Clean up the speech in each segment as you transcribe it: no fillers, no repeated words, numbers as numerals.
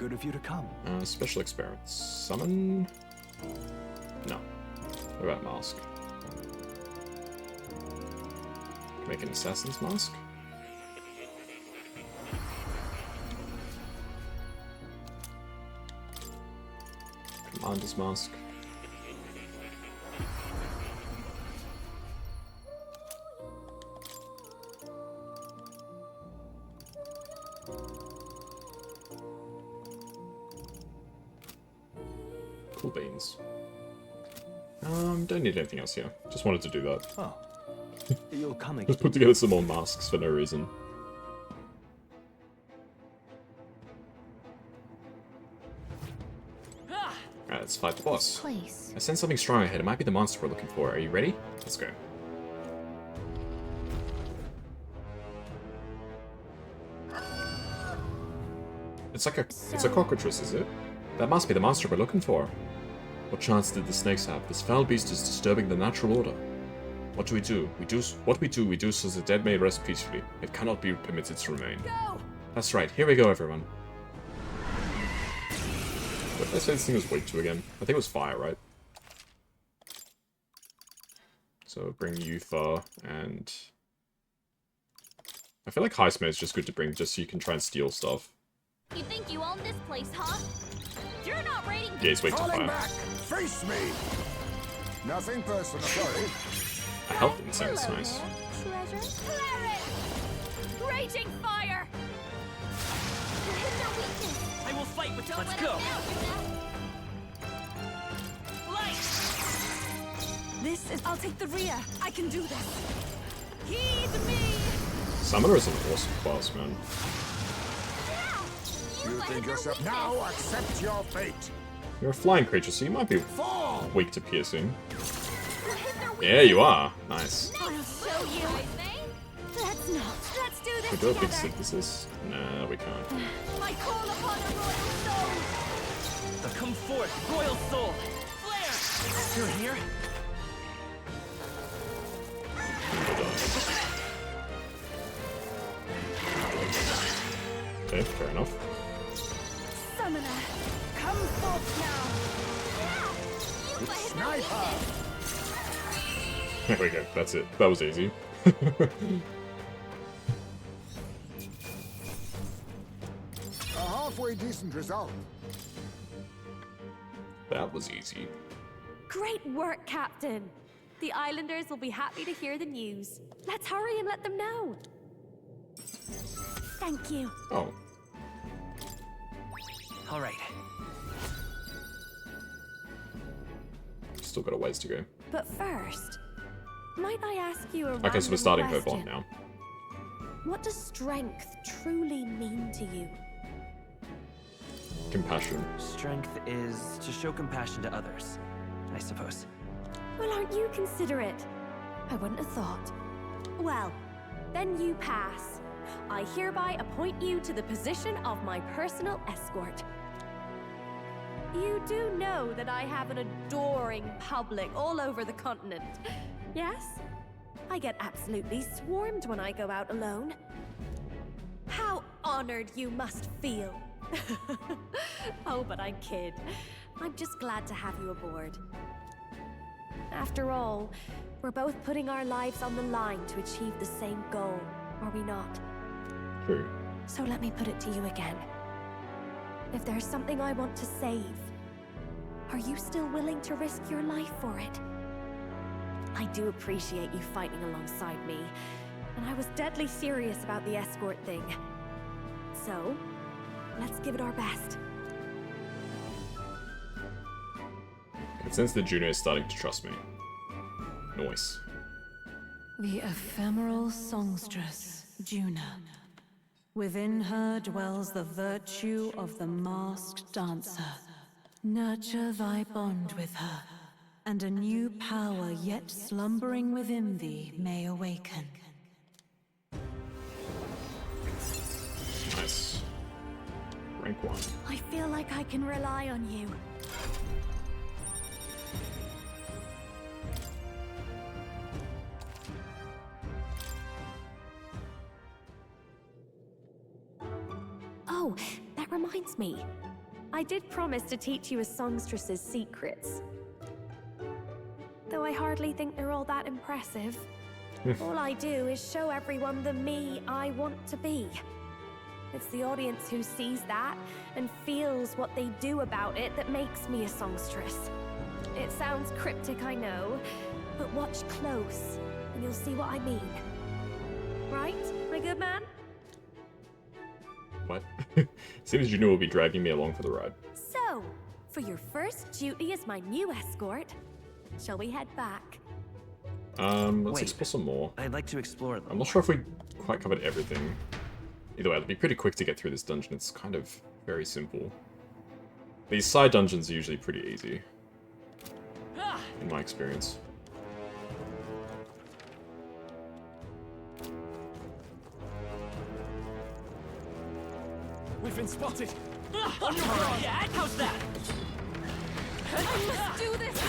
Good of you to come. Special experiments. Summon? No. What about mask? Make an assassin's mask? Commander's mask. Cool beans. Don't need anything else here. Just wanted to do that. Oh. You're coming. Just put together some more masks for no reason. Alright, let's fight the boss. I sense something strong ahead. It might be the monster we're looking for. Are you ready? Let's go. It's like it's a cockatrice, is it? That must be the monster we're looking for. What chance did the snakes have? This foul beast is disturbing the natural order. What do? We do so the dead may rest peacefully. It cannot be permitted to remain. Go! That's right. Here we go, everyone. What did I say this thing was weak to again? I think it was fire, right? So bring Yufa and... I feel like Heisman is just good to bring just so you can try and steal stuff. You think you own this place, huh? You're not raiding. Yeah, he's weak to Falling fire. back! Face me! Nothing personal, sorry. A health incense, nice. Treasure? Claret! Raging fire! You're hitting their weakness. I will fight with you. Don't Let's let go. us down, Light! This is... I'll take the rear. I can do this. Heed me! Summoner is an awesome class, man. You think yourself now? Accept your fate. You're a flying creature, so you might be Fall! weak to piercing. Yeah, you are. Nice. I'll show you. Let's not. Let's do this Can we do a big together. synthesis? Nah, we can't. I call upon a royal soul. Come forth, royal soul. Flare! You're here? Okay, fair enough. Summoner, come forth now. Sniper! There we go. That's it. That was easy. A halfway decent result. That was easy. Great work, Captain. The islanders will be happy to hear the news. Let's hurry and let them know. Thank you. Oh. All right. Still got a ways to go. But first, might I ask you a Okay, so we're random starting her question? bond now. What does strength truly mean to you? Compassion. Strength is to show compassion to others, I suppose. Well, aren't you considerate? I wouldn't have thought. Well, then you pass. I hereby appoint you to the position of my personal escort. You do know that I have an adoring public all over the continent, yes? I get absolutely swarmed when I go out alone. How honored you must feel. Oh, but I kid. I'm just glad to have you aboard. After all, we're both putting our lives on the line to achieve the same goal, are we not? True. So let me put it to you again. If there's something I want to save, are you still willing to risk your life for it? I do appreciate you fighting alongside me, and I was deadly serious about the escort thing. So, let's give it our best. I can sense the junior is starting to trust me. Nice. The ephemeral songstress, Juna. Within her dwells the virtue of the masked dancer. Nurture thy bond with her, and a new power yet slumbering within thee may awaken. Nice. Rank 1. I feel like I can rely on you. Oh, that reminds me. I did promise to teach you a songstress's secrets. Though I hardly think they're all that impressive. All I do is show everyone the me I want to be. It's the audience who sees that and feels what they do about it that makes me a songstress. It sounds cryptic, I know, but watch close and you'll see what I mean. Right, my good man? What? Seems you knew will be dragging me along for the ride. So, for your first duty as my new escort, shall we head back? Let's Wait. explore some more. I'd like to explore them. I'm not sure if we quite covered everything. Either way, it'll be pretty quick to get through this dungeon. It's kind of very simple. These side dungeons are usually pretty easy, in my experience. We've been spotted! On your guard! Yeah, how's that? I must do this!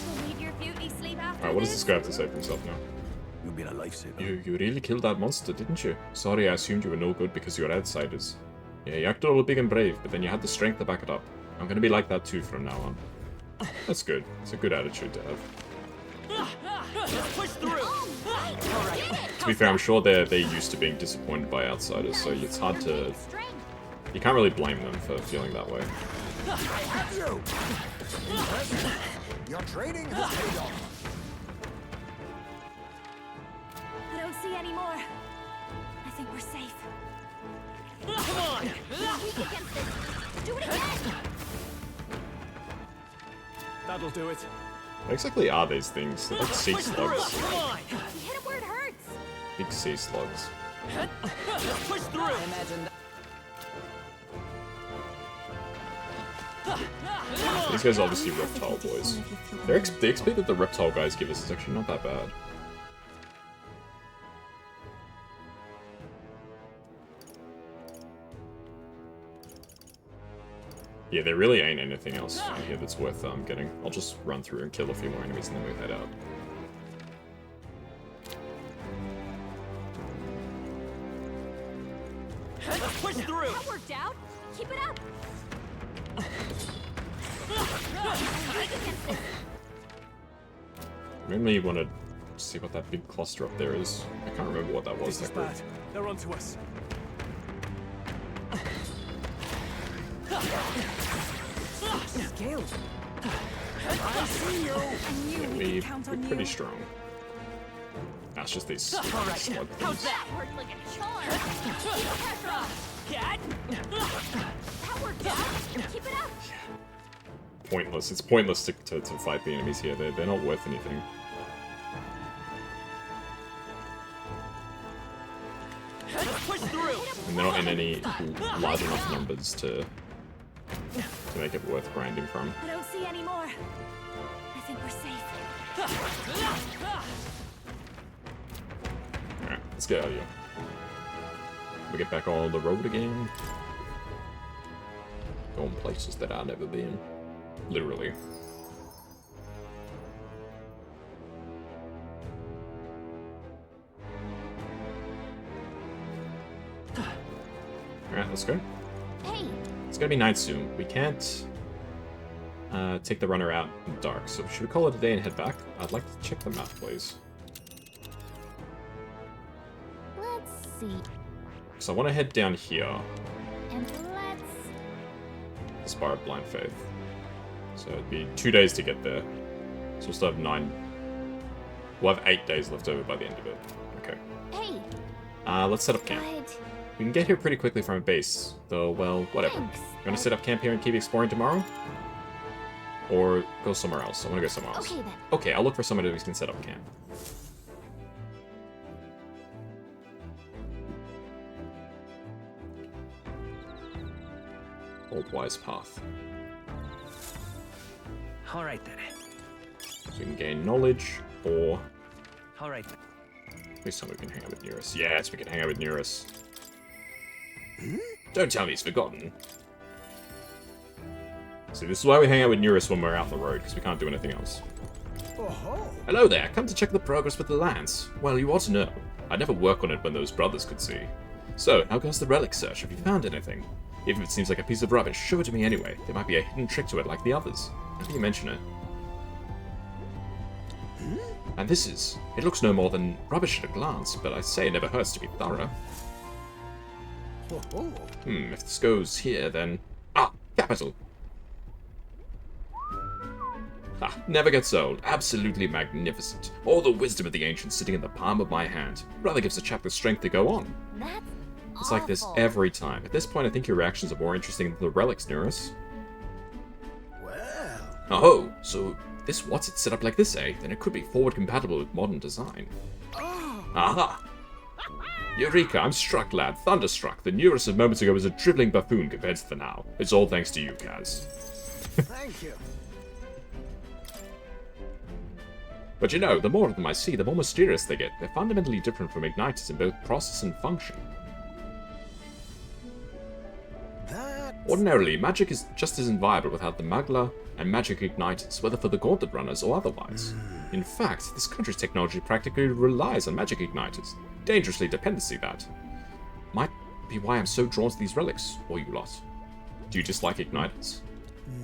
We'll need your beauty sleep after Alright, what does this guy have to say for himself now? You've been a lifesaver. You really killed that monster, didn't you? Sorry, I assumed you were no good because you were outsiders. Yeah, you acted all big and brave, but then you had the strength to back it up. I'm gonna be like that too from now on. That's good. It's a good attitude to have. Let's push through! To be fair, I'm sure they're used to being disappointed by outsiders, so it's hard to... You can't really blame them for feeling that way. I have you! Impressive. Your training has paid off. I don't see any more. I think we're safe. Come on! Weak against it. Do it again! That'll do it. What exactly are these things? They're like sea Push through! slugs. Come on! You hit it where it hurts. Big sea slugs. Let's push through! These guys are obviously reptile boys. The XP that the reptile guys give us is actually not that bad. Yeah, there really ain't anything else out here that's worth getting. I'll just run through and kill a few more enemies and then we head out. Let's push through! That worked out. Keep it up. Mainly you want to see what that big cluster up there is. I can't remember what that was. This is That group. bad. They're onto us. Scale. I see you! I knew we We're could count on pretty you. strong. That's just these All right. slug How's things. that? Worked like a charm. Keep the pressure on. Cat? That worked out. Keep it up. Pointless. It's pointless to fight the enemies here. They're not worth anything. Let's push through! And they're not in any large enough numbers to make it worth grinding from. I don't see any more. I think we're safe. Alright, let's get out of here. We get back on the road again. Going places that I've never been. Literally. Alright, let's go. Hey, It's gonna be night soon. We can't take the runner out in the dark, so should we call it a day and head back? I'd like to check the map, please. let's see. So I want to head down here, And let's... the Spire of Blind Faith. So it'd be 2 days to get there. So we'll still have 9... We'll have 8 days left over by the end of it. Okay. Hey, Let's set up camp. I'd... We can get here pretty quickly from a base, though, well, whatever. Thanks. You want to set up camp here and keep exploring tomorrow? Or go somewhere else? I want to go somewhere else. Okay then. Okay, I'll look for somewhere that we can set up camp. Old Wise Path. All right then. So we can gain knowledge, or... All right. Please tell me we can hang out with Nearest. Yes, we can hang out with Nearest. Don't tell me he's forgotten. See, this is why we hang out with Nearest when we're out on the road, because we can't do anything else. Oh-ho! Hello there, come to check the progress with the lance. Well, you ought to know. I'd never work on it when those brothers could see. So, how goes the relic search? Have you found anything? Even if it seems like a piece of rubbish, show it to me anyway. There might be a hidden trick to it like the others. Now that you mention it. And this is... It looks no more than rubbish at a glance, but I say it never hurts to be thorough. If this goes here, then... Ah, capital! Ah, never gets old. Absolutely magnificent. All the wisdom of the ancients sitting in the palm of my hand. Rather gives a chap the strength to go on. That's It's like this awful. every time. At this point, I think your reactions are more interesting than the relics, Neurus. Well, Oh, so this what's it set up like this, eh? Then it could be forward compatible with modern design. Aha! Eureka, I'm struck, lad. Thunderstruck. The Neurus of moments ago was a dribbling buffoon compared to the now. It's all thanks to you, Kaz. thank you. But you know, the more of them I see, the more mysterious they get. They're fundamentally different from Igniters in both process and function. That Ordinarily, magic is just as inviolable without the Magla and magic Igniters, whether for the Gauntlet Runners or otherwise. In fact, this country's technology practically relies on magic Igniters. Dangerously dependency, that. Might be why I'm so drawn to these relics, or you lot. Do you dislike Igniters?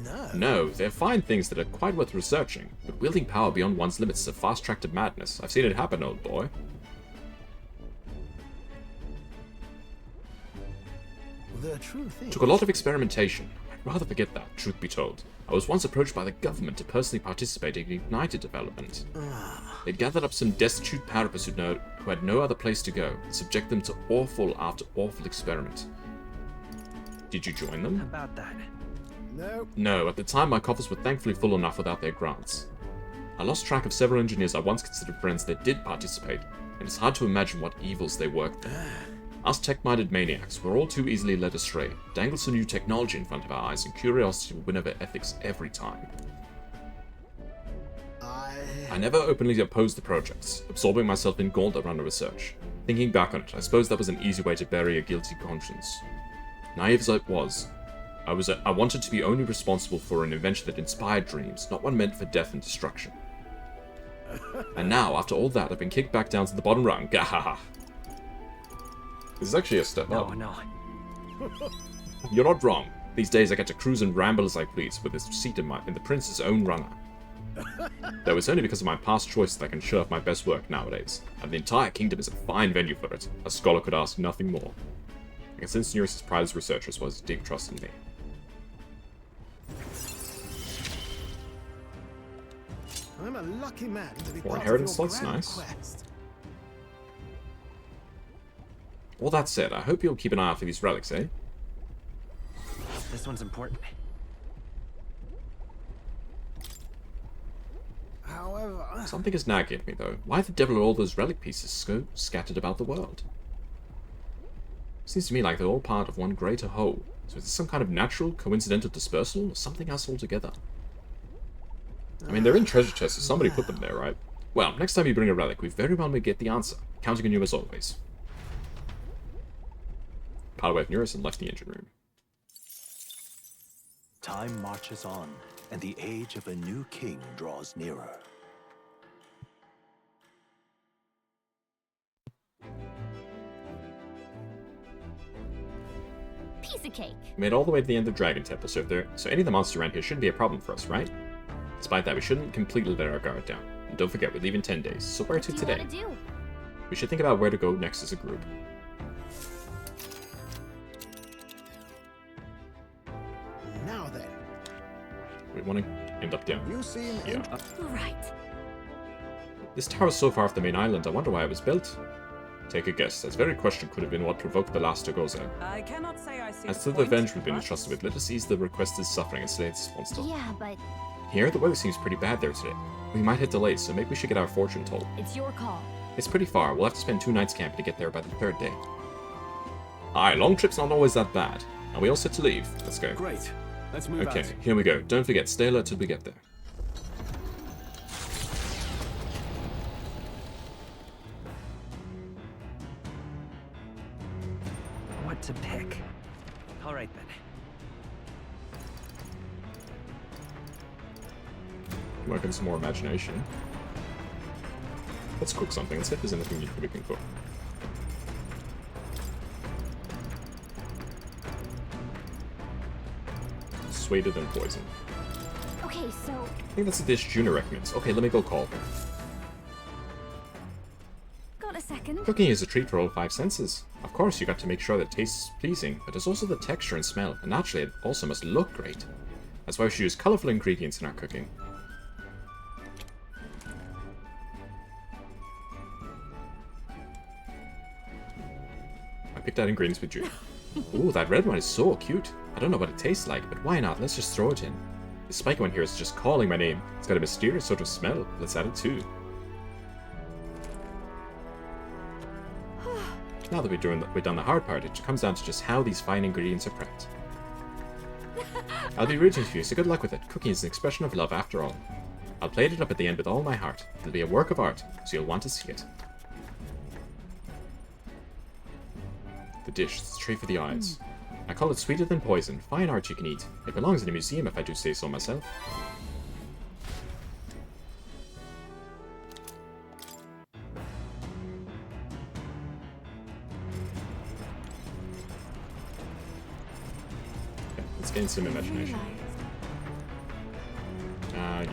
no. No, they're fine things that are quite worth researching, but wielding power beyond one's limits is a fast track to madness. I've seen it happen, old boy. The truth is, Took a lot of experimentation. I'd rather forget that, truth be told. I was once approached by the government to personally participate in Ignited development. They'd gathered up some destitute parapets who had no other place to go, and subject them to awful after awful experiment. Did you join them? About that. no. No, at the time my coffers were thankfully full enough without their grants. I lost track of several engineers I once considered friends that did participate, and it's hard to imagine what evils they worked there. Us tech-minded maniacs were all too easily led astray, dangle some new technology in front of our eyes, and curiosity will win over ethics every time. I never openly opposed the projects, absorbing myself in Gauntlet Runner research. Thinking back on it, I suppose that was an easy way to bury a guilty conscience. Naive as I was, I wanted to be only responsible for an invention that inspired dreams, not one meant for death and destruction. And now, after all that, I've been kicked back down to the bottom rung. Gahaha. This is actually a step No, up. no. You're not wrong. These days I get to cruise and ramble as I please, with this seat in the prince's own runner. Though it's only because of my past choices that I can show off my best work nowadays, and the entire kingdom is a fine venue for it. A scholar could ask nothing more. I can sense Neurus's pride as researchers was his deep trust in me. I'm a lucky man to be For part inheritance, of your that's grand nice. quest. All that said, I hope you'll keep an eye out for these relics, eh? This one's important. However, Something is nagging at me, though. Why the devil are all those relic pieces so scattered about the world? Seems to me like they're all part of one greater whole. So is this some kind of natural, coincidental dispersal, or something else altogether? I mean, they're in treasure chests, so somebody put them there, right? Well, next time you bring a relic, we very well may get the answer. Counting on you as always. Piled away with Neurus and left the engine room. Time marches on, and the age of a new king draws nearer. Piece of cake. We made it all the way to the end of Dragon Temple, so any of the monsters around here shouldn't be a problem for us, right? Despite that, we shouldn't completely let our guard down. And don't forget, we leave in 10 days, so where to What do you today? want to do? We should think about where to go next as a group. now then, We want to end up down. you seem Yeah. Right. This tower is so far off the main island, I wonder why it was built. Take a guess. That very question could have been what provoked the last Togoza. I cannot say I see As to the point, revenge we've been but- entrusted with, let us ease the requested suffering and slay this monster. Yeah, but Here, the weather seems pretty bad there today. We might hit delays, so maybe we should get our fortune told. it's your call. It's pretty far. We'll have to spend 2 nights camping to get there by the 3rd day. Aye, long trip's not always that bad. Are we all set to leave? Let's go. Great. Let's move Okay, out. here we go. Don't forget, stay alert till we get there. What to pick? All right then. Might give some more imagination. Let's cook something. Let's see if there's anything we can cook. sweeter than poison. Okay, so I think that's a dish Juna recommends. Okay, let me go call her. got a second? Cooking is a treat for all 5 senses. Of course, you got to make sure that it tastes pleasing, but there's also the texture and smell, and naturally it also must look great. That's why we should use colourful ingredients in our cooking. I picked out ingredients with you. Ooh, that red one is so cute. I don't know what it tastes like, but why not? Let's just throw it in. The spiky one here is just calling my name. It's got a mysterious sort of smell. Let's add it too. Now that we've done the hard part, it comes down to just how these fine ingredients are prepped. I'll be rooting for you, so good luck with it. Cooking is an expression of love after all. I'll plate it up at the end with all my heart. It'll be a work of art, so you'll want to see it. The dish, it's a treat for the eyes. I call it sweeter than poison, fine art you can eat. It belongs in a museum if I do say so myself. Let's gain some imagination. Yeah.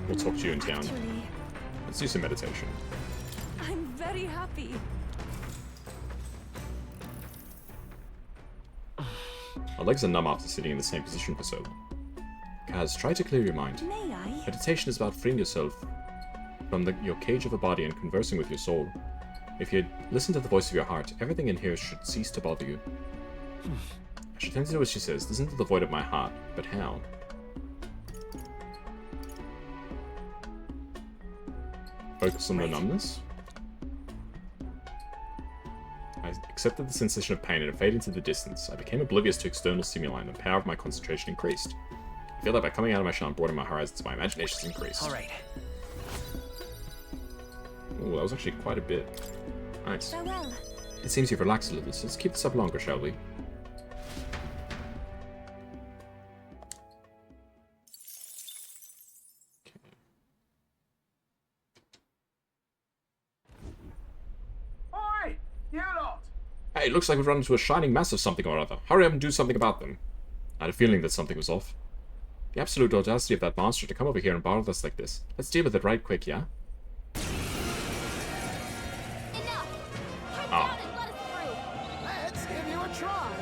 We'll talk to you in town. Actually, Let's do some meditation. I'm very happy. My legs are numb after sitting in the same position for so long. Kaz, try to clear your mind. May I? Meditation is about freeing yourself from your cage of a body and conversing with your soul. If you listen to the voice of your heart, everything in here should cease to bother you. I should tend to do what she says, listen to the void of my heart, but how? Focus on the numbness? I accepted the sensation of pain and it faded into the distance. I became oblivious to external stimuli and the power of my concentration increased. I feel that by coming out of my shell and broadening my horizons, my imagination's increased. Alright. Ooh, that was actually quite a bit. Nice. Farewell. It seems you've relaxed a little, so let's keep this up longer, shall we? Oi! You lot! Hey, it looks like we've run into a shining mass of something or other. Hurry up and do something about them. I had a feeling that something was off. The absolute audacity of that monster to come over here and bother us like this. Let's deal with it right quick, yeah? Enough! Head Oh. down and let us through! Let's give you a try.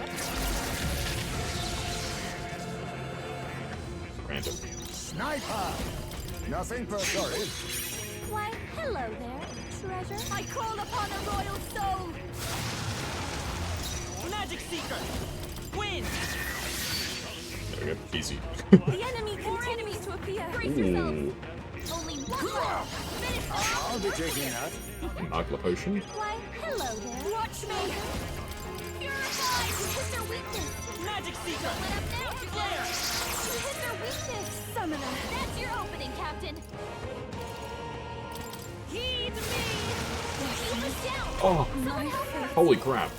Random. Sniper! Nothing per sorry. Why, hello there, treasure. I call upon a royal soul! Magic Seeker! Win! There we go. Easy. The enemy continues to appear. Brace yourselves. Ooh. Only one left. Finish them off. I'll be taking that. Magla potion. Why, hello there. Watch me. Purify. You hit their weakness. Magic Seeker! Let up now. Flare! You hit their weakness. Summoner. That's your opening, Captain. Heed me. Keep us down. Oh, Someone help her. holy crap.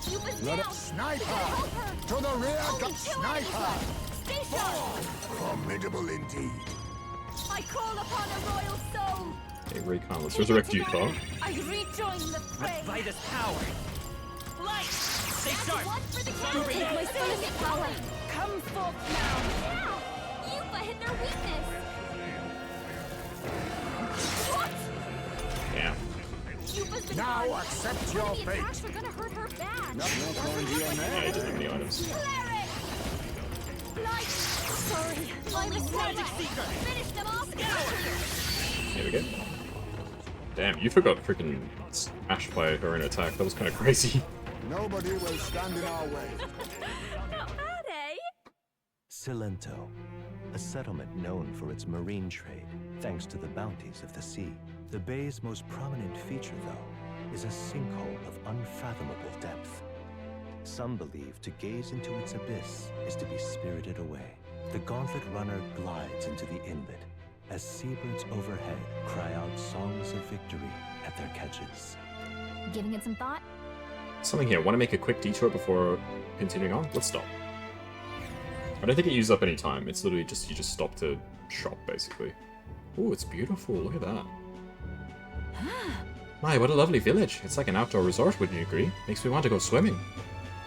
Keep us Let down. it sniper! Help her. To the rear, Only got two sniper! enemies left. Stay sharp. Formidable indeed. I call upon a royal soul. Hey, Raycon, let's resurrect you, Thor. I rejoin the fray. By this power! Light! Stay That's sharp! one for the captain. Take my spirit power. Come forth now. Now! Yuba hit their weakness. What? Damn. Yuba's been Now harmed. accept your The fate. attacks are gonna hurt her bad. Nothing going to your Yeah, he name. doesn't have any items. Cleric! Light! Sorry. I'm a Magic Seeker! Finish them off. Here we go. Damn, you forgot freaking Ash by her own attack. That was kind of crazy. Nobody will stand in our way. Not bad, eh? Cilento, a settlement known for its marine trade, thanks to the bounties of the sea. The bay's most prominent feature, though, is a sinkhole of unfathomable depth. Some believe to gaze into its abyss is to be spirited away. The gauntlet runner glides into the inlet as seabirds overhead cry out songs of victory at their catches. Giving it some thought? Something here. Want to make a quick detour before continuing on? Let's stop. I don't think it uses up any time. It's literally just, you just stop to shop, basically. Oh, it's beautiful. Look at that. My, what a lovely village. It's like an outdoor resort, wouldn't you agree? Makes me want to go swimming.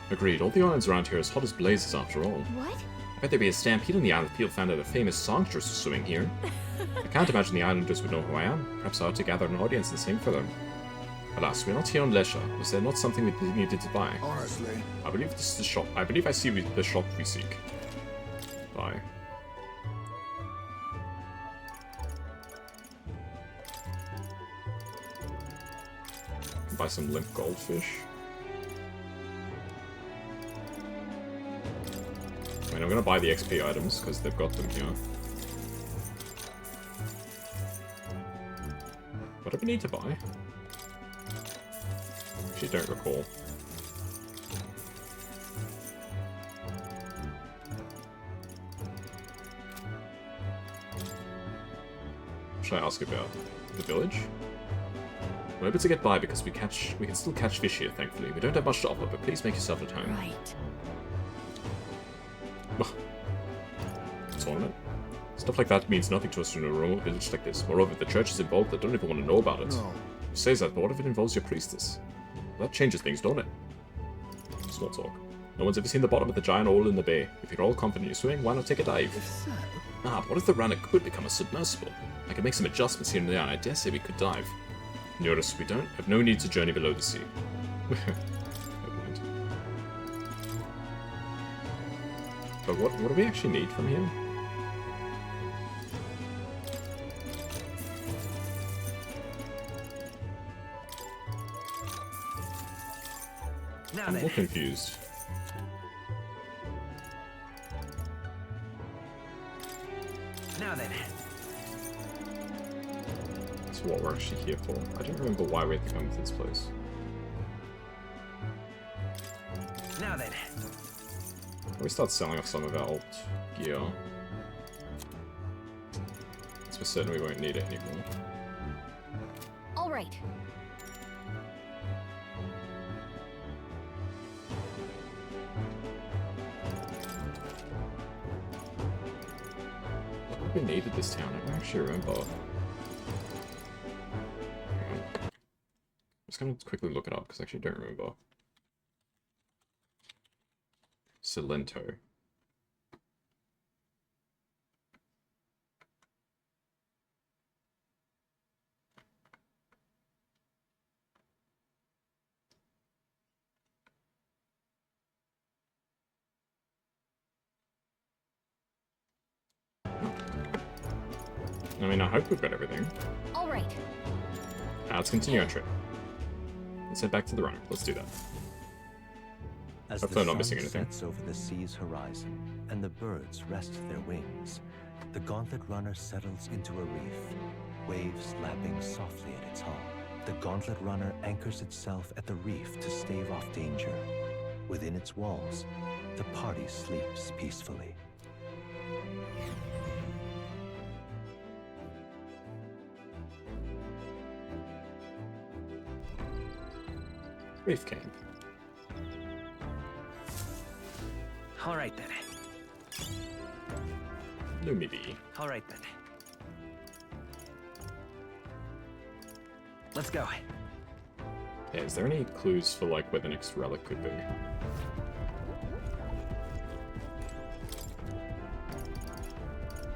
Agreed. All the islands around here are as hot as blazes after all. What? I bet there'd be a stampede on the island if people found out a famous songstress was swimming here. I can't imagine the islanders would know who I am. Perhaps I ought to gather an audience and sing for them. Alas, we're not here on leisure. Was there not something we needed to buy? Honestly. I believe this is the shop. I believe I see the shop we seek. Buy. Buy some limp goldfish. I mean, I'm gonna buy the XP items because they've got them here. What do we need to buy? Actually, don't recall. What should I ask about? The village? We're able to get by because we can still catch fish here, thankfully. We don't have much to offer, but please make yourself at home. Right. Tournament. Stuff like that means nothing to us in a remote village like this. Moreover, if the church is involved, I don't even want to know about it. No. Who says that, but what if it involves your priestess? Well, that changes things, don't it? Small talk. No one's ever seen the bottom of the giant hole in the bay. If you're all confident you're swimming, why not take a dive? If so, Ah, but what if the runner could become a submersible? I could make some adjustments here and there, and I dare say we could dive. Notice, we don't have no need to journey below the sea. Never mind. But what do we actually need from here? Now I'm a then. little confused. Now then. So what we're actually here for. I don't remember why we had to come to this place. Now then. We start selling off some of our old gear. So we're certain we won't need it anymore. All right. What we needed this town? I don't actually remember. Hang on. I'm just gonna quickly look it up because I actually don't remember. Salento. I mean, I hope we've got everything. All right. Now let's continue our trip. Let's head back to the runner. Let's do that. As Hopefully I'm the not missing sun anything. sets over the sea's horizon and the birds rest their wings, the gauntlet runner settles into a reef, waves lapping softly at its hull. The gauntlet runner anchors itself at the reef to stave off danger. Within its walls, the party sleeps peacefully. Reef camp. All right then. Lumidi. All right then. Let's go. Yeah, is there any clues for like where the next relic could be?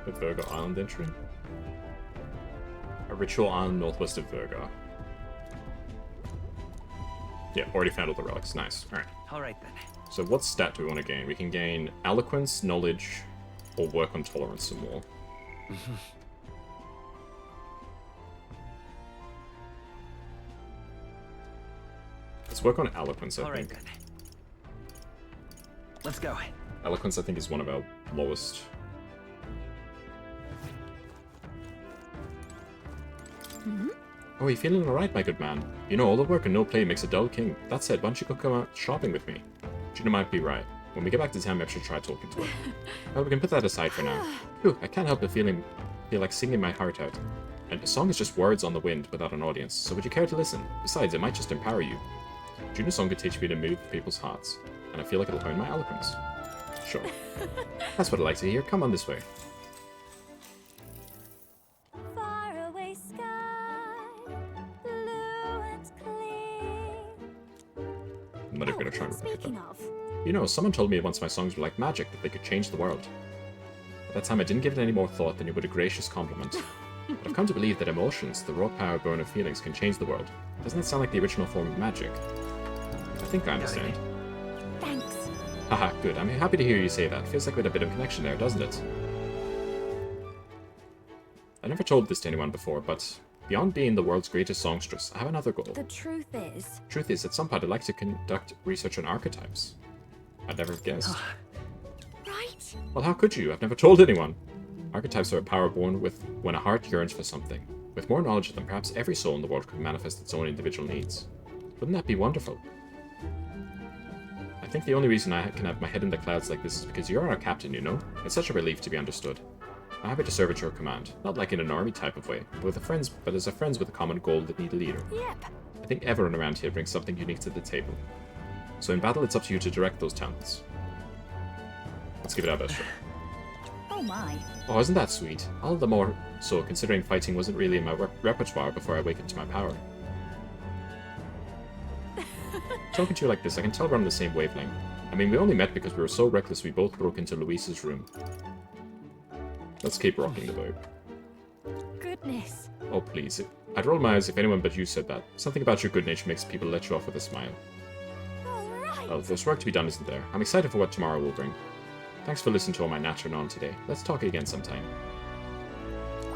The Virga Island entry? A ritual island northwest of Virga. Yeah, already found all the relics. Nice. Alright. All right then. So what stat do we want to gain? We can gain eloquence, knowledge, or work on tolerance some more. Let's work on eloquence, I All right think. then. Let's go. Eloquence, I think, is one of our lowest. Oh, you feeling alright, my good man? You know, all the work and no play makes a dull king. That said, why don't you go come out shopping with me? Gina might be right. When we get back to town, maybe I should try talking to her. Well, we can put that aside for now. Phew, I can't help but feel like singing my heart out. And a song is just words on the wind without an audience, so would you care to listen? Besides, it might just empower you. Juna's song could teach me to move people's hearts, and I feel like it'll hone my eloquence. Sure. That's what I like to hear. Come on this way. I'm not even gonna try and replicate Speaking that. of, You know, someone told me once my songs were like magic, that they could change the world. At that time, I didn't give it any more thought than you would a gracious compliment. But I've come to believe that emotions, the raw power born of feelings, can change the world. Doesn't that sound like the original form of magic? I think I understand. thanks. Haha, good. I'm happy to hear you say that. Feels like we had a bit of a connection there, doesn't it? I never told this to anyone before, but beyond being the world's greatest songstress, I have another goal. The truth is, Truth is, at some point I'd like to conduct research on archetypes. I'd never have guessed. right? Well, how could you? I've never told anyone. Archetypes are a power born with when a heart yearns for something. With more knowledge of them, perhaps every soul in the world could manifest its own individual needs. Wouldn't that be wonderful? I think the only reason I can have my head in the clouds like this is because you're our captain, you know? It's such a relief to be understood. I'm happy to serve at your command. Not like in an army type of way, but as a friends with a common goal that need a leader. Yep. I think everyone around here brings something unique to the table. So in battle, it's up to you to direct those talents. Let's give it our best shot. Oh my. Oh, isn't that sweet? All the more so considering fighting wasn't really in my repertoire before I awakened to my power. Talking to you like this, I can tell we're on the same wavelength. I mean, we only met because we were so reckless we both broke into Luis's room. Let's keep rocking the boat. Goodness. Oh, please. I'd roll my eyes if anyone but you said that. Something about your good nature makes people let you off with a smile. Alright. Well, there's work to be done, isn't there? I'm excited for what tomorrow will bring. Thanks for listening to all my natter on today. Let's talk again sometime.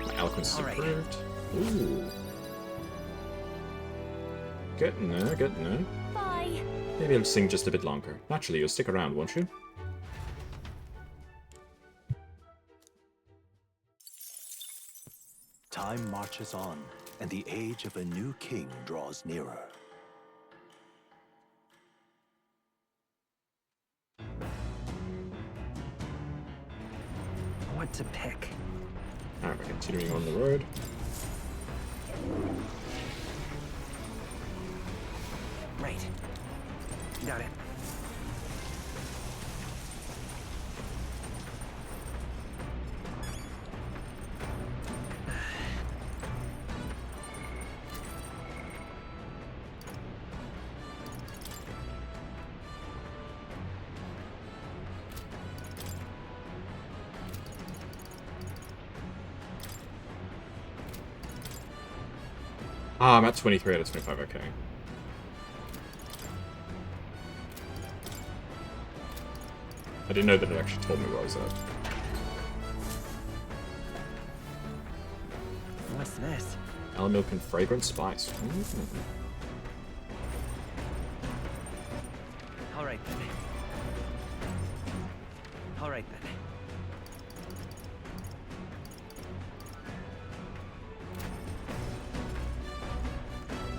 My eloquence is improved. Ooh. Getting there, getting there. Bye. Maybe I'll sing just a bit longer. Naturally, you'll stick around, won't you? Time marches on, and the age of a new king draws nearer. What to pick? Alright, we're continuing on the road. Right. Got it. Ah, I'm at 23 out of 25, okay. I didn't know that it actually told me where I was at. What's this? Almond milk and fragrant spice. Alright then. Alright then.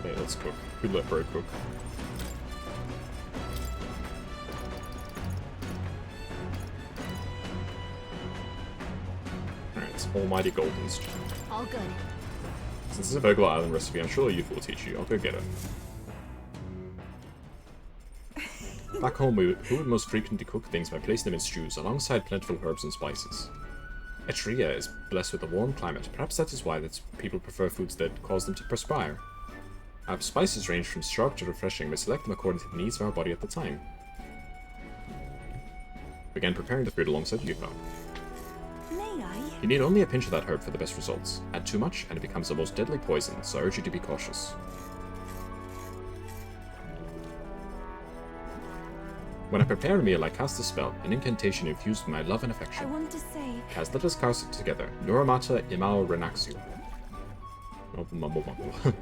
Okay, let's cook. Good let bro cook. Alright, it's Almighty Golden's turn. All good. Since it's a Virgo Island recipe, I'm sure Youth will teach you. I'll go get it. Back home, who would most frequently cook things by placing them in stews alongside plentiful herbs and spices. Etruria is blessed with a warm climate. Perhaps that is why people prefer foods that cause them to perspire. Our spices range from sharp to refreshing. We select them according to the needs of our body at the time. Begin preparing the food alongside Yufa. May I? You need only a pinch of that herb for the best results. Add too much and it becomes the most deadly poison, so I urge you to be cautious. When I prepare a meal, I cast a spell, an incantation infused with my love and I affection. want to say. Cast, let us cast it together. Nuramata Imao Renaxio. Oh, mumble mumble.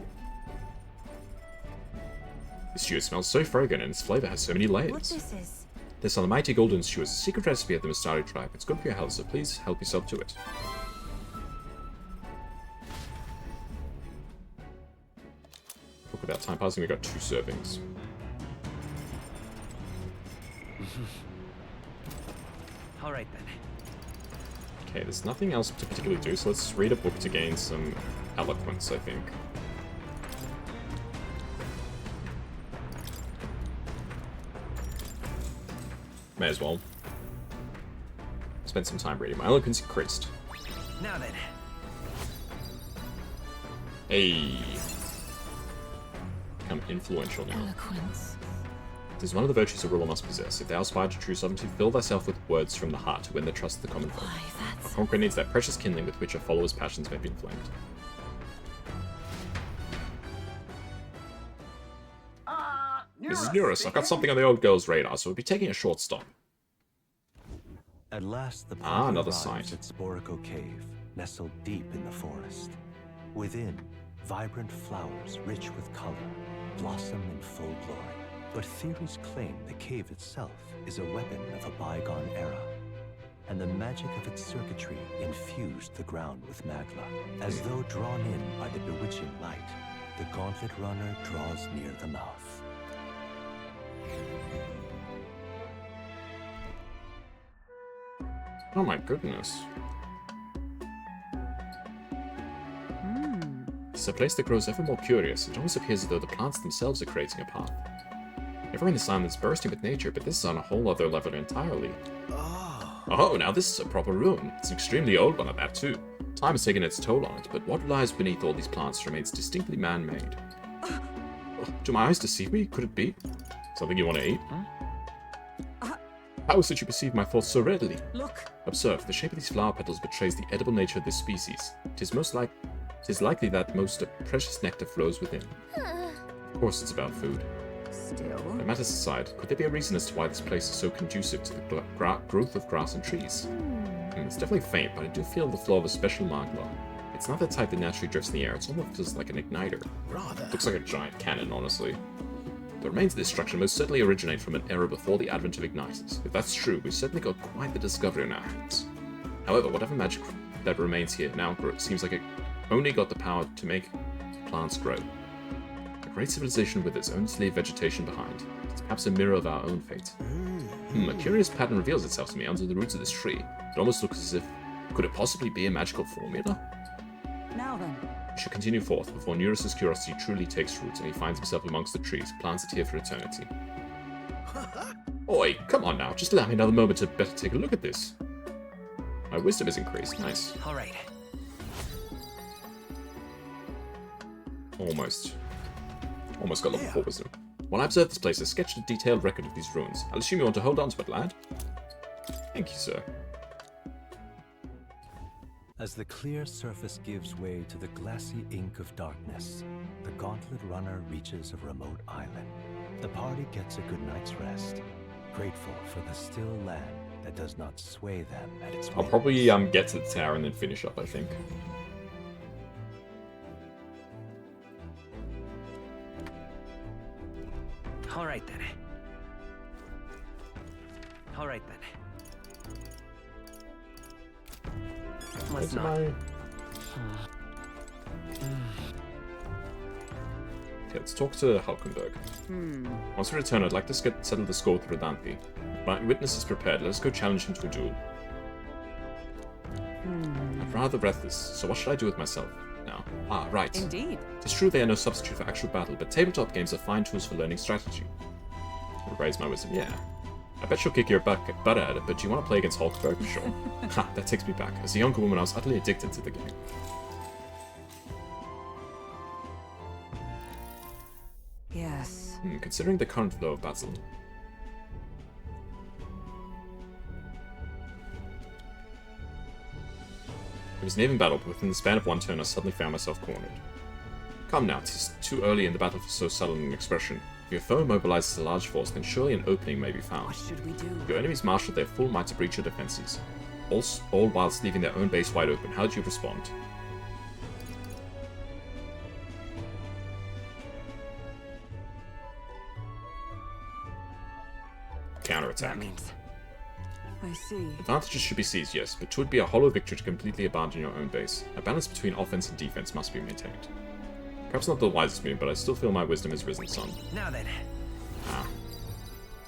This stew smells so fragrant and its flavor has so many layers. What this is? This almighty golden stew is a secret recipe of the Mistari tribe. It's good for your health, so please help yourself to it. Look, without time passing, we got 2 servings. Alright then. Okay, there's nothing else to particularly do, so let's read a book to gain some eloquence, I think. May as well. Spend some time reading. My eloquence increased. Now then. Hey. Become influential now. Eloquence. It is one of the virtues a ruler must possess. If thou aspire to true sovereignty, fill thyself with words from the heart to win the trust of the common folk. Why, A that's... conqueror needs that precious kindling with which a follower's passions may be inflamed. Mrs. Neuris, I've got something on the old girl's radar, so we'll be taking a short stop. At last, the another arrives sight. at Sporiko Cave, nestled deep in the forest. Within, vibrant flowers rich with color blossom in full glory. But theories claim the cave itself is a weapon of a bygone era, and the magic of its circuitry infused the ground with magma. As though drawn in by the bewitching light, the gauntlet runner draws near the mouth. Oh my goodness. It's a place that grows ever more curious. It almost appears as though the plants themselves are creating a path. Everyone is silent is bursting with nature, but this is on a whole other level entirely. Oh, now this is a proper ruin. It's an extremely old one at that too. Time has taken its toll on it, but what lies beneath all these plants remains distinctly man-made. Do my eyes deceive me? Could it be? Something you want to eat? How is it you perceive my thoughts so readily? Look! Observe, the shape of these flower petals betrays the edible nature of this species. It is likely that most precious nectar flows within. Of course it's about food. Still... But matters aside, could there be a reason as to why this place is so conducive to the growth of grass and trees? It's definitely faint, but I do feel the flow of a special magma. It's not the type that naturally drifts in the air, it's almost feels like an igniter. It looks like a giant cannon, honestly. The remains of this structure most certainly originate from an era before the advent of igniters. If that's true, we've certainly got quite the discovery on our hands. However, whatever magic that remains here now seems like it only got the power to make plants grow. A great civilization with its own slave vegetation behind. It's perhaps a mirror of our own fate. A curious pattern reveals itself to me under the roots of this tree. It almost looks as if... Could it possibly be a magical formula? Now then. We should continue forth before Neuris's curiosity truly takes root and he finds himself amongst the trees, planted here for eternity. Oi, come on now, just allow me another moment to better take a look at this. My wisdom is increased, nice. Alright. Almost got level 4 wisdom. While I observe this place, I sketched a detailed record of these ruins. I'll assume you want to hold on to it, lad. Thank you, sir. As the clear surface gives way to the glassy ink of darkness, the gauntlet runner reaches a remote island. The party gets a good night's rest, grateful for the still land that does not sway them at its I'll whims. probably get to the tower and then finish up, I think. Alright then. Alright then. Let's not. Okay, let's talk to Halkenberg. Once we return, I'd like to settle the score with Rodanthi. My witness is prepared. Let us go challenge him to a duel. I'm rather breathless, so what should I do with myself now? Ah, right. Indeed. It's true they are no substitute for actual battle, but tabletop games are fine tools for learning strategy. I'll raise my wisdom, yeah. I bet she'll kick your butt at it, but do you want to play against Hulkberg? Sure. Ha, that takes me back. As a younger woman, I was utterly addicted to the game. Yes. Considering the current flow of battle. It was an even battle, but within the span of one turn I suddenly found myself cornered. Come now, 'tis too early in the battle for so subtle an expression. If your foe mobilizes a large force, then surely an opening may be found. What should we do? Your enemies marshal their full might to breach your defenses, all whilst leaving their own base wide open. How do you respond? Counterattack. That means I see. Advantages should be seized, yes, but 'twould be a hollow victory to completely abandon your own base. A balance between offense and defense must be maintained. Perhaps not the wisest move, but I still feel my wisdom has risen some. now then.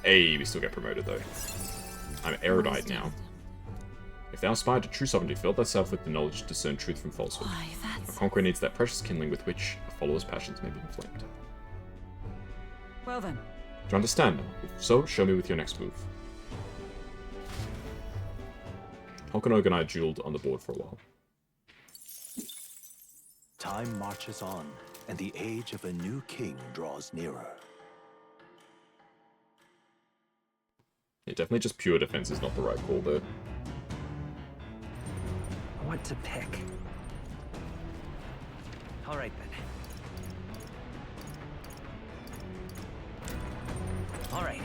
Hey, we still get promoted though. I'm erudite now. If thou aspire to true sovereignty, fill thyself with the knowledge to discern truth from falsehood. Why, A that's... conqueror needs that precious kindling with which a follower's passions may be inflamed. Well then. Do you understand now? If so, show me with your next move. Hulkenberg and I dueled on the board for a while. Time marches on, and the age of a new king draws nearer. Yeah, definitely just pure defense is not the right call there. What to pick? All right then. All right.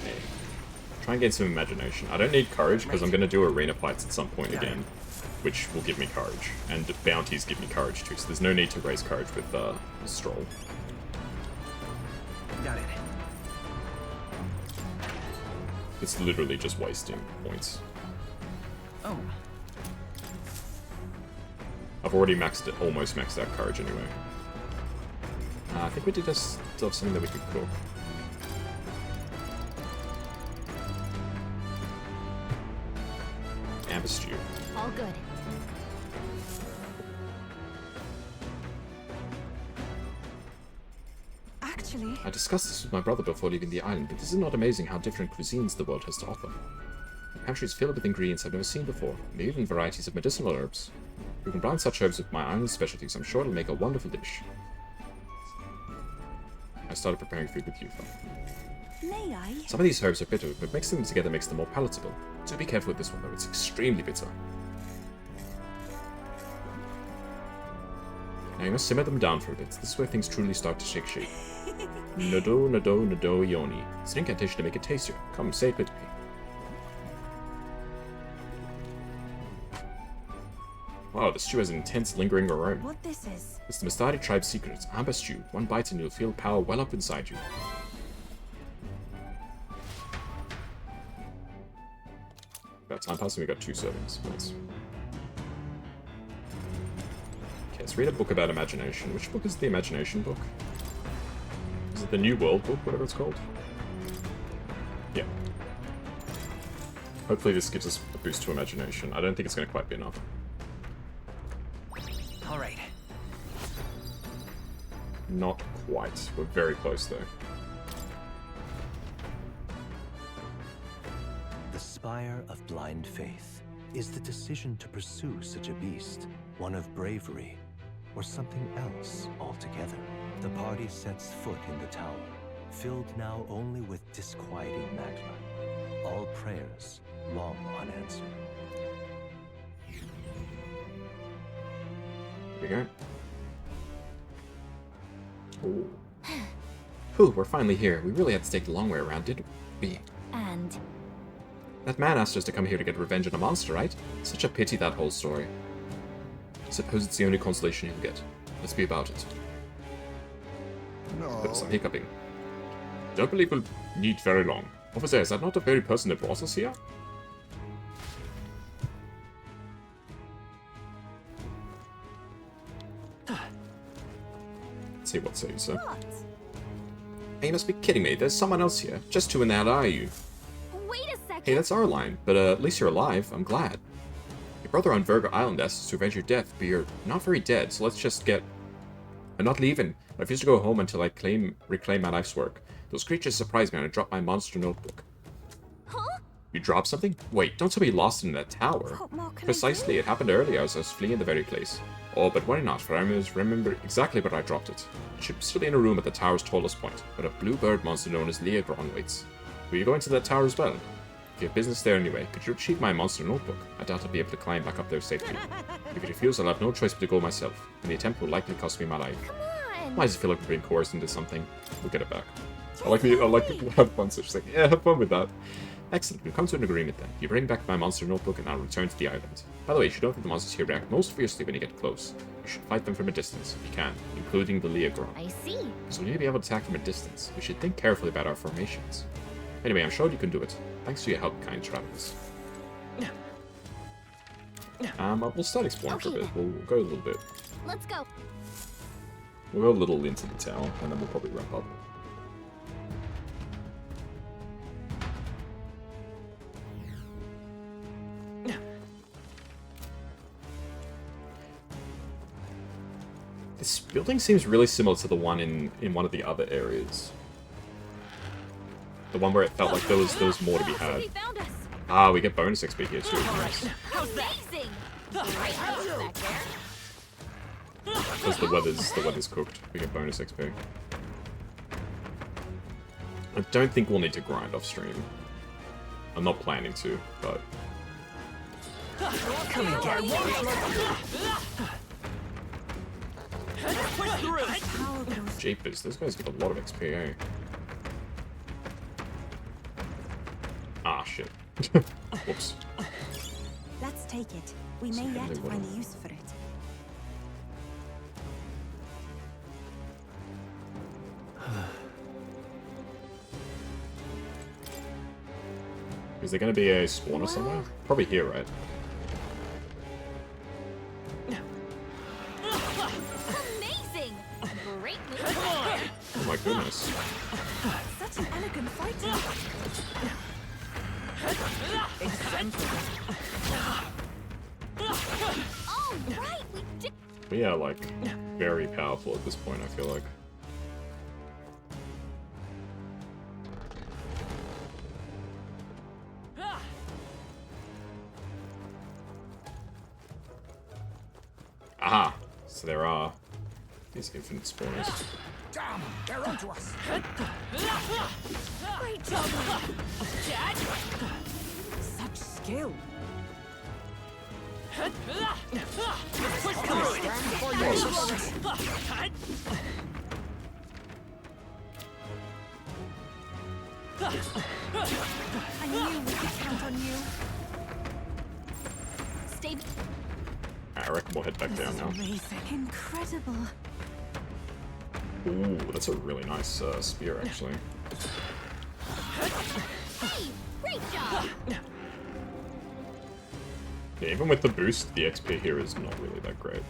Hey. Try and gain some imagination. I don't need courage because I'm going to do arena fights at some point again, which will give me courage. And bounties give me courage too, so there's no need to raise courage with Stroll. Got it. It's literally just wasting points. Oh. I've already almost maxed out courage anyway. I think we did still have something that we could cook. Amber stew. All good. Actually, I discussed this with my brother before leaving the island, but is it not amazing how different cuisines the world has to offer? The pantry is filled with ingredients I've never seen before, and even varieties of medicinal herbs. We can blend such herbs with my island specialties. I'm sure it'll make a wonderful dish. I started preparing food with Yufa. may I? Some of these herbs are bitter, but mixing them together makes them more palatable. Do be careful with this one though, it's extremely bitter. Now you must simmer them down for a bit. This is where things truly start to take shape. Nodo, nodo, nodo, yoni. It's an incantation to make it tastier. Come, say it with me. Wow, the stew has an intense, lingering aroma. What this is? It's the Mastari tribe's secret. It's amber stew. One bite and you'll feel power well up inside you. Got time passing, we got 2 servings. Nice. Okay, let's read a book about imagination. Which book is the imagination book? Is it the New World book, whatever it's called? Yeah. Hopefully this gives us a boost to imagination. I don't think it's going to quite be enough. All right. Not quite. We're very close though. The Spire of Blind Faith is the decision to pursue such a beast, one of bravery, or something else altogether. The party sets foot in the tower, filled now only with disquieting magma. All prayers long unanswered. Here we go. Ooh. Whew, we're finally here. We really had to take the long way around, didn't we? And That man asked us to come here to get revenge on a monster, right? Such a pity, that whole story. Suppose it's the only consolation he'll get. Let's be about it. No. But some hiccuping. Don't believe we'll need very long. Over there, is that not the very person that brought us here? Let's see what says, sir. what? Hey, you must be kidding me. There's someone else here. Just who in the hell are you? Wait a second. Hey, that's our line, but at least you're alive. I'm glad. Your brother on Virgo Island asked us to avenge your death, but you're not very dead, so let's just get... I'm not leaving. I refuse to go home until I reclaim my life's work. Those creatures surprised me and I dropped my monster notebook. Huh? You dropped something? Wait, don't tell me you lost it in that tower. What more can I Precisely, do? it happened earlier as I was fleeing the very place. Oh, but worry not, for I remember exactly where I dropped it. It should still be in a room at the tower's tallest point, where a blue bird monster known as Leogron waits. Will you go into that tower as well? If you have business there anyway, could you retrieve my monster notebook? I doubt I'll be able to climb back up there safely. If you refuse, I'll have no choice but to go myself, and the attempt will likely cost me my life. Come on. Why does it feel like we're being coerced into something? We'll get it back. I like to have fun, so she's like, yeah, have fun with that. Excellent, we've come to an agreement then. You bring back my monster notebook and I'll return to the island. By the way, you should know that the monsters here react most fiercely when you get close. You should fight them from a distance, if you can, including the Leogron. I see. So we need to be able to attack from a distance. We should think carefully about our formations. Anyway, I'm sure you can do it. Thanks for your help, kind travelers. We'll start exploring for a bit. We'll go a little bit. Let's go. We'll go a little into the town, and then we'll probably wrap up. This building seems really similar to the one in one of the other areas. The one where it felt like there was more to be had. He found us. Ah, we get bonus XP here too. Nice. Amazing. Right back there. Because the weather's cooked. We get bonus XP. I don't think we'll need to grind off stream. I'm not planning to, but... Come and get push through. Jeepers, those guys give a lot of XP, eh? Ah, shit. Whoops. Let's take it. We may Sorry, yet what find a- a use for it. Is there going to be a spawner somewhere? Probably here, right? Amazing! Great move. Oh my goodness. Such an elegant fighter. All right, we did. We are, like, very powerful at this point, I feel like. Aha! So there are these infinite spawners. Damn, they're onto us. Great job. Such skill. Push through. I knew we could count on you. Stay. I reckon we'll head back down now. Amazing. Incredible. Ooh, that's a really nice spear, actually. Hey, great job. Yeah, even with the boost, the XP here is not really that great.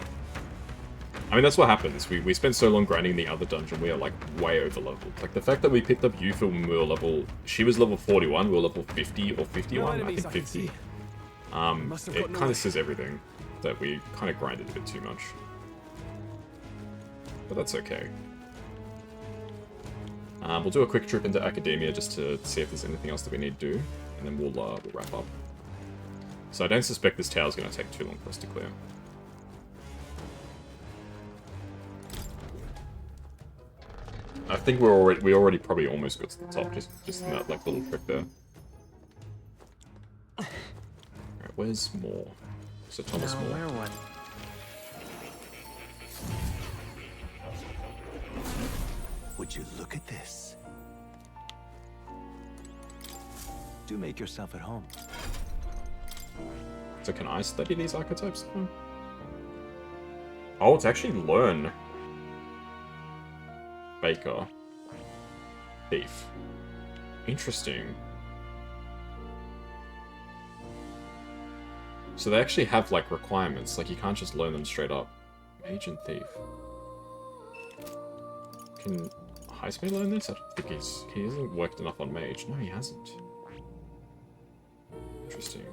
I mean, that's what happens. We spent so long grinding the other dungeon, we are, like, way over leveled. Like, the fact that we picked up Yuffie when we were level... She was level 41, we were level 50 or 51, I think 50. It kind of says everything, that we kind of grinded a bit too much. But that's okay. We'll do a quick trip into Academia just to see if there's anything else that we need to do, and then we'll wrap up. So I don't suspect this tower's going to take too long for us to clear. I think we already probably almost got to the top, just in that like little trick there. Alright, where's Moore? So Thomas Moore. Would you look at this? Do make yourself at home. So can I study these archetypes now? Oh, it's actually learn. Baker. Thief. Interesting. So they actually have, like, requirements. Like, you can't just learn them straight up. Mage and Thief. Can Heisme learn this? I don't think he hasn't worked enough on Mage. No, he hasn't. Interesting.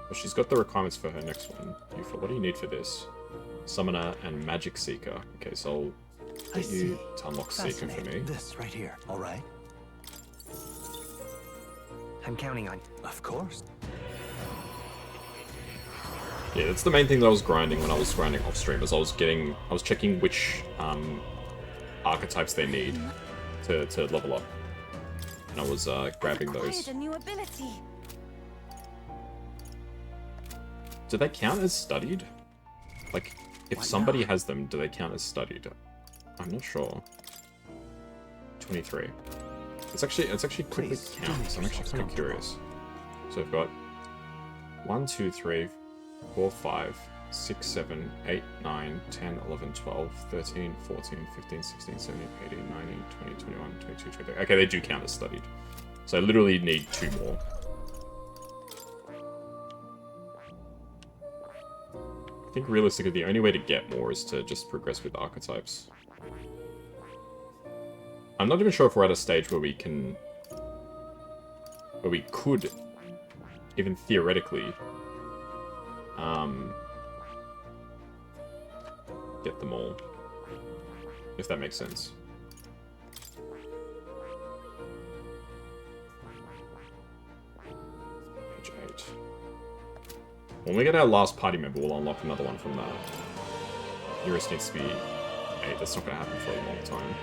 Well, she's got the requirements for her next one. Yuffie, what do you need for this? Summoner and Magic Seeker. Okay, so I'll get you to unlock Seeker for me. This right here, all right? I'm counting on. Of course. Yeah, that's the main thing that I was grinding when I was grinding off stream, is I was checking which archetypes they need to level up. And I was grabbing those. Acquired a new ability. Do they count as studied? Like, if somebody has them, do they count as studied? I'm not sure. 23. It's actually quickly Please, count, so I'm actually kind of curious. So I've got 1, 2, 3, 4, 5, 6, 7, 8, 9, 10, 11, 12, 13, 14, 15, 16, 17, 18, 19, 20, 21, 22, 23. Okay, they do count as studied. So I literally need 2 more. I think realistically the only way to get more is to just progress with archetypes. I'm not even sure if we're at a stage where we can... where we could, even theoretically, get them all. If that makes sense. Page 8. When we get our last party member, we'll unlock another one from that. Eurus needs to be 8. That's not going to happen for a long time.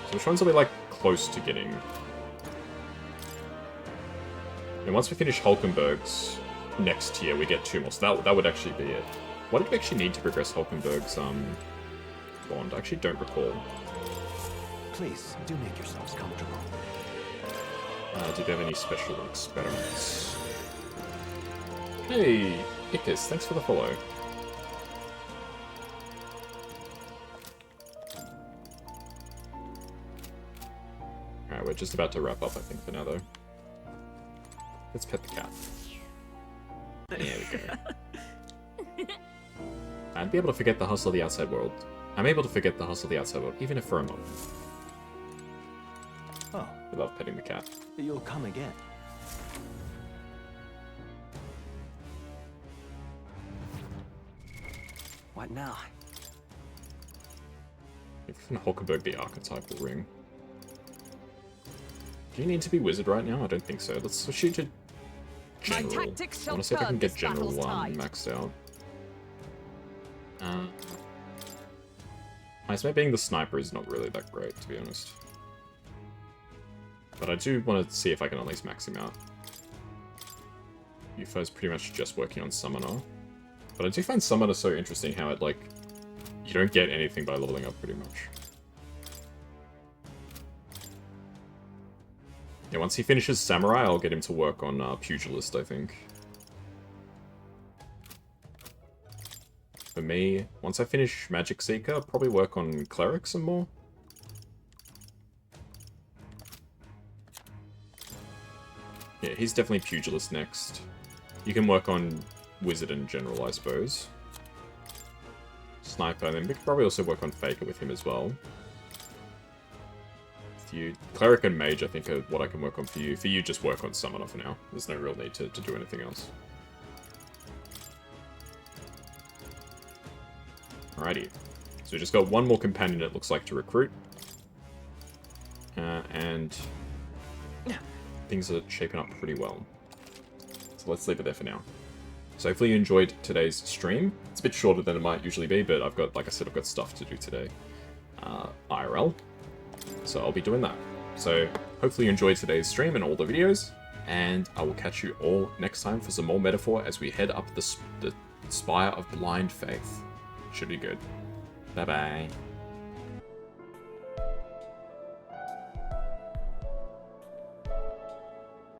So which ones are we, like, close to getting? And once we finish Hulkenberg's next tier, we get 2 more. So that would actually be it. What did we actually need to progress Hulkenberg's bond? I actually don't recall. Please, do make yourselves comfortable. Do we have any special experiments? Hey, Ickis, thanks for the follow. Alright, we're just about to wrap up, I think, for now, though. Let's pet the cat. There we go. I'd be able to forget the hustle of the outside world. I'm able to forget the hustle of the outside world, even if for a moment. Oh, I love petting the cat. you'll come again. What now? If Hulkenberg the archetypal ring. Do you need to be wizard right now? I don't think so. Let's switch you to general. I want to see if I can get general maxed out. My Smite being the sniper is not really that great, to be honest. But I do want to see if I can at least max him out. UFO's pretty much just working on Summoner. But I do find Summoner so interesting how it, like, you don't get anything by leveling up pretty much. Yeah, once he finishes Samurai, I'll get him to work on Pugilist, I think. For me, once I finish Magic Seeker, I'll probably work on Cleric some more. Yeah, he's definitely Pugilist next. You can work on Wizard and General, I suppose. Sniper, and then we could probably also work on Faker with him as well. Cleric and Mage, I think, are what I can work on for you. For you, just work on Summoner for now. There's no real need to do anything else. Alrighty. So we just got one more companion, it looks like, to recruit. And things are shaping up pretty well. So let's leave it there for now. So hopefully you enjoyed today's stream. It's a bit shorter than it might usually be, but I've got, like I said, I've got stuff to do today. IRL. So I'll be doing that. So hopefully you enjoyed today's stream and all the videos, and I will catch you all next time for some more Metaphor as we head up the Spire of Blind Faith. Should be good. Bye-bye.